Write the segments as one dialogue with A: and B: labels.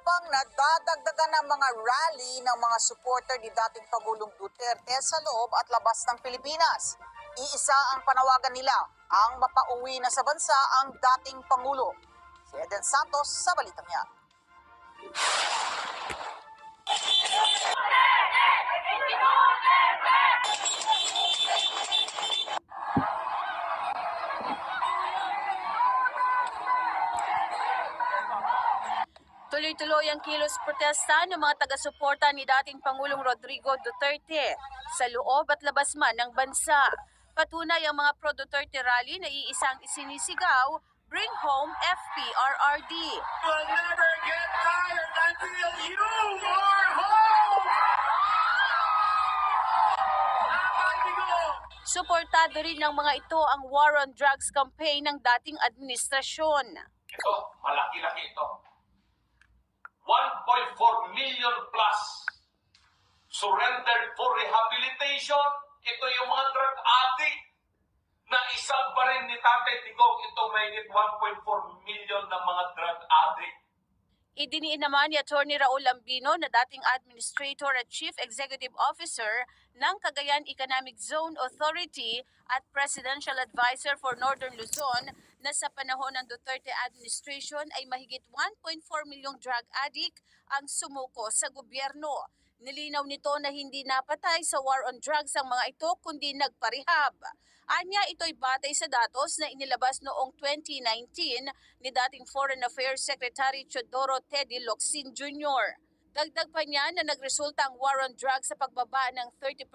A: Habang nadadagdagan ng mga rally ng mga supporter ni dating Pangulong Duterte sa loob at labas ng Pilipinas, iisa ang panawagan nila, ang mapauwi na sa bansa ang dating Pangulo. Si Eden Santos sa balitang yan.
B: Tuloy-tuloy ang kilos protesta ng mga taga-suporta ni dating Pangulong Rodrigo Duterte sa loob at labas man ng bansa. Patunay ang mga pro-Duterte rally na iisang isinisigaw, "Bring home FPRRD."
C: We'll never get tired until you are home!
B: Suportado rin ng mga ito ang War on Drugs campaign ng dating administrasyon.
D: Ito, malaki-laki ito. 1.4 million plus surrendered for rehabilitation. Ito yung mga drug addict na isang pa rin ni Tatay Digong. Ito may 1.4 million na mga drug addict.
B: Idiniin naman ni Atty. Raul Lambino na dating Administrator at Chief Executive Officer ng Cagayan Economic Zone Authority at Presidential Advisor for Northern Luzon na sa panahon ng Duterte administration ay mahigit 1.4 milyong drug addict ang sumuko sa gobyerno. Nilinaw nito na hindi napatay sa war on drugs ang mga ito kundi nagparehab. Anya, ito'y batay sa datos na inilabas noong 2019 ni dating Foreign Affairs Secretary Teodoro Teddy Locsin Jr. Dagdag pa niya na nagresulta ang war on drugs sa pagbaba ng 30%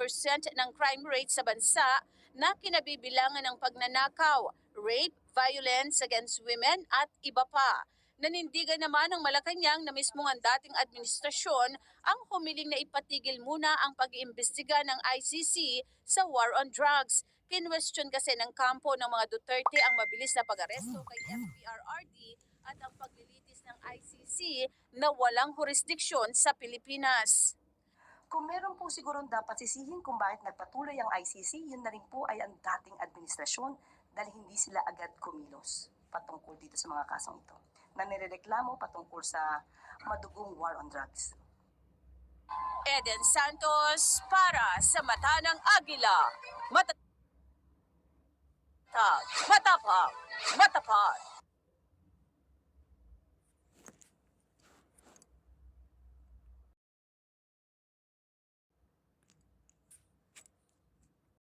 B: ng crime rate sa bansa na kinabibilangan ng pagnanakaw, rape, violence against women at iba pa. Nanindigan naman ng Malacanang na mismo ang dating administrasyon ang humiling na ipatigil muna ang pag-iimbestiga ng ICC sa war on drugs. Kinwestiyon kasi ng kampo ng mga Duterte ang mabilis na pag-aresto kay FPRRD at ang paglilitis ng ICC na walang jurisdiksyon sa Pilipinas.
E: Kung meron po sigurong dapat sisihin kung bakit nagpatuloy ang ICC, yun na rin po ay ang dating administrasyon dahil hindi sila agad kumilos patungkol dito sa mga kasong ito na nirereklamo patungkol sa madugong war on drugs.
B: Eden Santos para sa Mata ng Agila. Matapang, matapang.